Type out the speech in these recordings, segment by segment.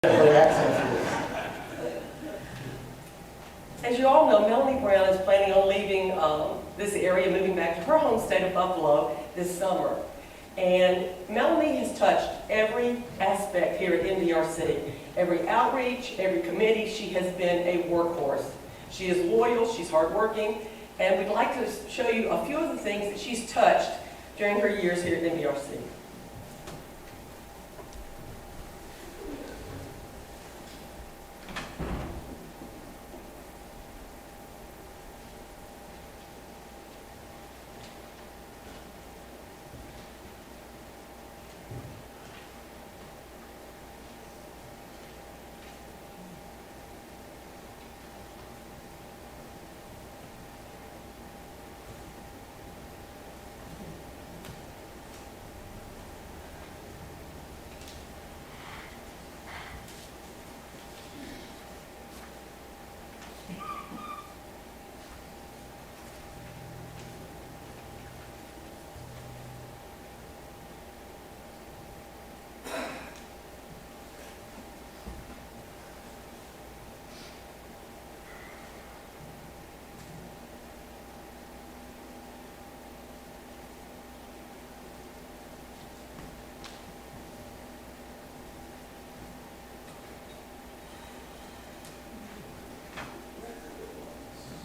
As you all know, Melanie Brown is planning on leaving this area, moving back to her home state of Buffalo this summer. And Melanie has touched every aspect here at MDRC. Every outreach, every committee, she has been a workhorse. She is loyal, she's hardworking, and we'd like to show you a few of the things that she's touched during her years here at MDRC.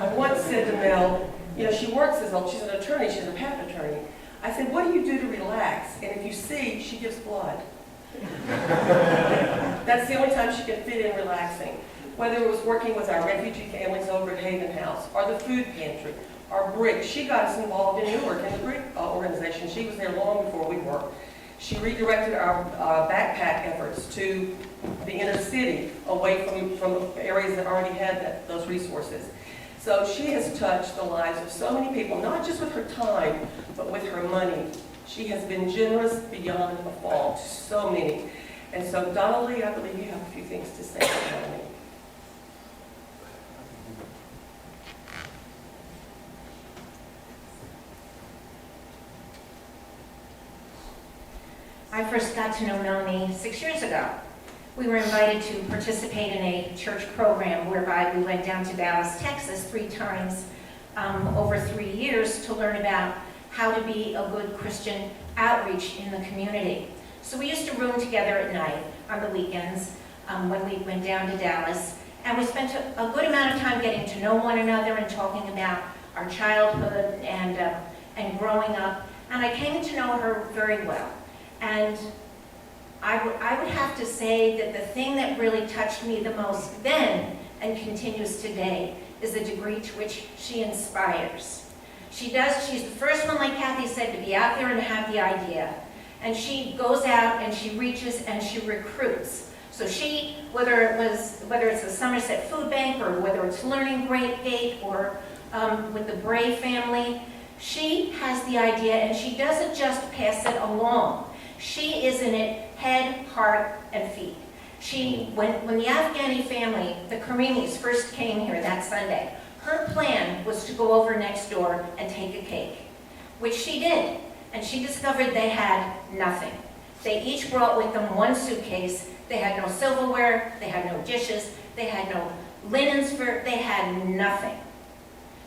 I once said to Mel, you know, she's an attorney, she's a patent attorney. I said, what do you do to relax? And if you see, she gives blood. That's the only time she can fit in relaxing. Whether it was working with our refugee families over at Haven House, or the food pantry, or BRIC. She got us involved in Newark in the BRIC organization. She was there long before we were. She redirected our backpack efforts to the inner city, away from areas that already had those resources. So she has touched the lives of so many people, not just with her time, but with her money. She has been generous beyond a fault to so many. And so, Donnelly, I believe you have a few things to say about me. I first got to know Melanie 6 years ago. We were invited to participate in a church program whereby we went down to Dallas, Texas 3 times over 3 years to learn about how to be a good Christian outreach in the community. So we used to room together at night on the weekends when we went down to Dallas, and we spent a good amount of time getting to know one another and talking about our childhood and growing up. And I came to know her very well. And I would have to say that the thing that really touched me the most then and continues today is the degree to which she inspires. She's the first one, like Kathy said, to be out there and have the idea. And she goes out and she reaches and she recruits. So she, whether it's the Somerset Food Bank or whether it's Learning Great Gate or with the Bray family, she has the idea and she doesn't just pass it along. She is in it head, heart, and feet. When the Afghani family, the Karimis, first came here that Sunday, her plan was to go over next door and take a cake, which she did. And she discovered they had nothing. They each brought with them 1 suitcase. They had no silverware, they had no dishes, they had no linens, they had nothing.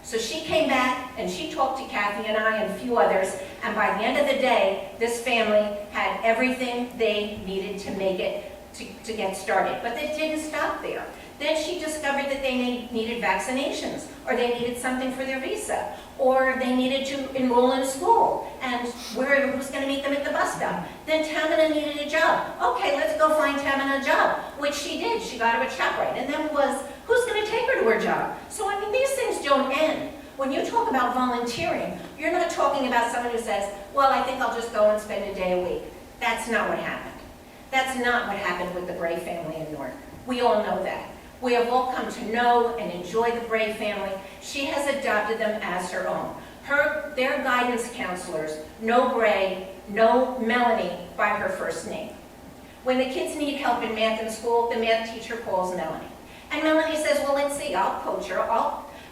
So she came back and she talked to Kathy and I and a few others, and by the end of the day, this family had everything they needed to make it to get started. But they didn't stop there. Then she discovered that they needed vaccinations, or they needed something for their visa, or they needed to enroll in school, and who's going to meet them at the bus stop. Then Tamina needed a job. Okay, let's go find Tamina a job, which she did. She got her a ShopRite, and then who's going to take her to her job? So, I mean, these things don't end. When you talk about volunteering, you're not talking about someone who says, well, I think I'll just go and spend a day a week. That's not what happened. That's not what happened with the Bray family in Newark. We all know that. We have all come to know and enjoy the Bray family. She has adopted them as her own. Their guidance counselors know Bray, know Melanie by her first name. When the kids need help in math in school, the math teacher calls Melanie. And Melanie says, well, let's see, I'll coach her.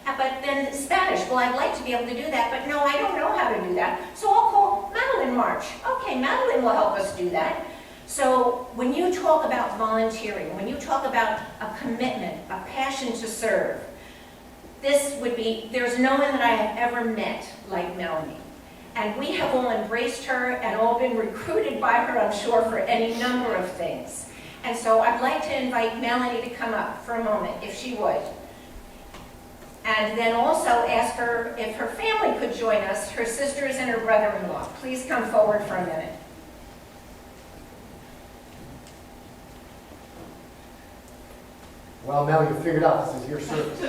But then Spanish, well, I'd like to be able to do that, but no, I don't know how to do that. So I'll call Madeline March. Okay, Madeline will help us do that. So when you talk about volunteering, when you talk about a commitment, a passion to serve, there's no one that I have ever met like Melanie. And we have all embraced her and all been recruited by her, I'm sure, for any number of things. And so I'd like to invite Melanie to come up for a moment, if she would. And then also ask her if her family could join us, her sisters and her brother-in-law. Please come forward for a minute. Well, Mel, you figured out this is your service.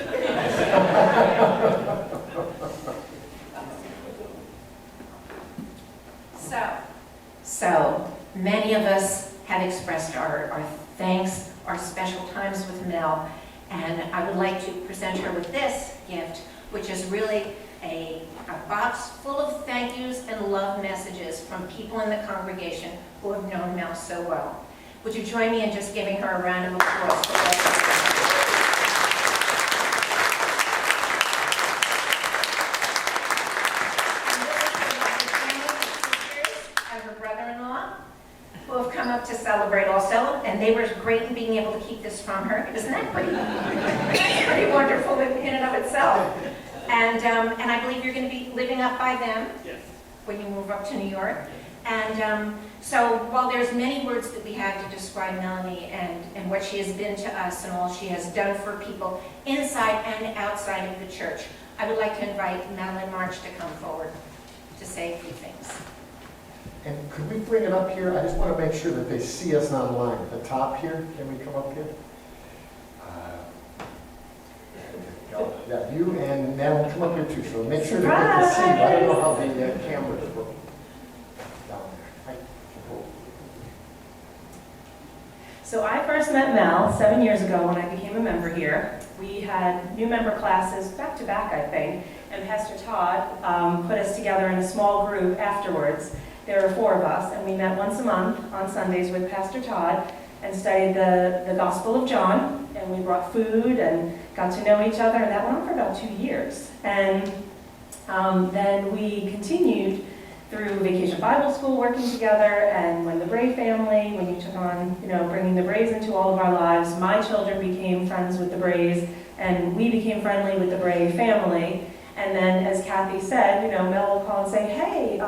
So many of us have expressed our thanks, our special times with Mel, and I would like to present her with this gift, which is really a box full of thank yous and love messages from people in the congregation who have known Mel so well. Would you join me in just giving her a round of applause for that? Who have come up to celebrate also, and they were great in being able to keep this from her. Isn't that pretty? It's pretty wonderful in and of itself. And I believe you're going to be living up by them when you move up to New York. And so while there's many words that we have to describe Melanie and what she has been to us and all she has done for people inside and outside of the church, I would like to invite Madeline March to come forward to say a few things. And could we bring it up here? I just want to make sure that they see us online. At the top here, can we come up here? Yeah, you and Madeline come up here too, so make sure that they can see you. I don't know how the cameras work down there. So I first met Mel 7 years ago when I became a member here. We had new member classes back to back, I think, and Pastor Todd put us together in a small group afterwards. There were 4 of us, and we met once a month on Sundays with Pastor Todd and studied the Gospel of John, and we brought food and got to know each other, and that went on for about 2 years. And then we continued through Vacation Bible School working together, and when the Bray family, when you took on, bringing the Brays into all of our lives, my children became friends with the Brays, and we became friendly with the Bray family. And then, as Kathy said, Mel will call and say, hey,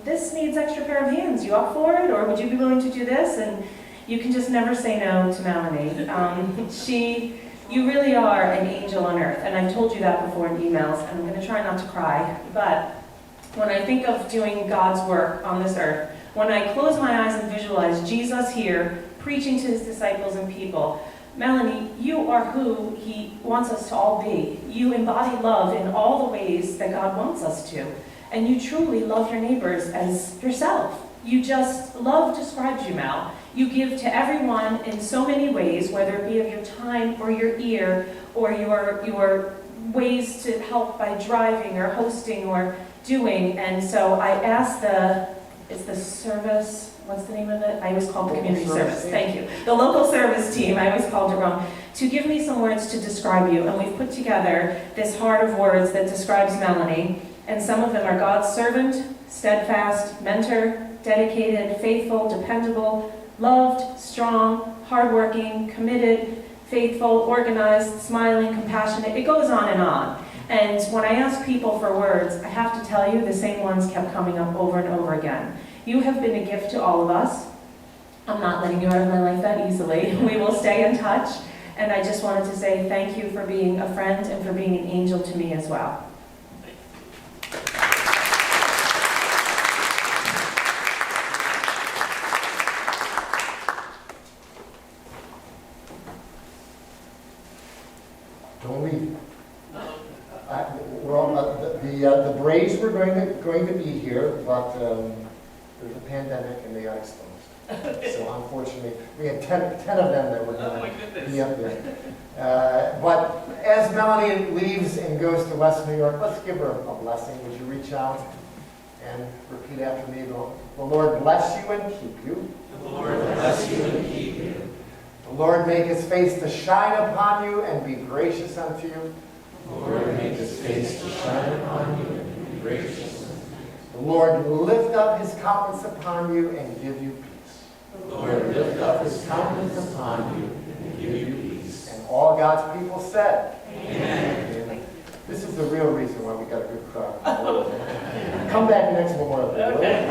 this needs extra pair of hands. You up for it? Or would you be willing to do this? And you can just never say no to Melanie. You really are an angel on earth. And I've told you that before in emails, and I'm going to try not to cry. But when I think of doing God's work on this earth, when I close my eyes and visualize Jesus here, preaching to his disciples and people, Melanie, you are who he wants us to all be. You embody love in all the ways that God wants us to. And you truly love your neighbors as yourself. Love describes you, Mel. You give to everyone in so many ways, whether it be of your time or your ear or your ways to help by driving or hosting or doing. And so I asked it's the service, what's the name of it? I always call it community service. Thank you. The local service team, I always called it wrong, to give me some words to describe you. And we've put together this heart of words that describes Melanie. And some of them are God's servant, steadfast, mentor, dedicated, faithful, dependable, loved, strong, hardworking, committed, faithful, organized, smiling, compassionate. It goes on and on. And when I ask people for words, I have to tell you the same ones kept coming up over and over again. You have been a gift to all of us. I'm not letting you out of my life that easily. We will stay in touch. And I just wanted to say thank you for being a friend and for being an angel to me as well. Don't leave. The Braves were going to be here, but there's a pandemic and they got exposed. So unfortunately, we had 10 of them that were going to be up there. But as Melanie leaves and goes to West New York, let's give her a blessing. Would you reach out and repeat after me? The Lord bless you and keep you. The Lord bless you and keep you. The Lord make his face to shine upon you and be gracious unto you. The Lord make his face to shine upon you and be gracious unto you. The Lord lift up his countenance upon you and give you peace. The Lord, lift up his countenance upon you and give you peace. And all God's people said, Amen. Amen. This is the real reason why we got a good crowd. Come back next Memorial Day. will you?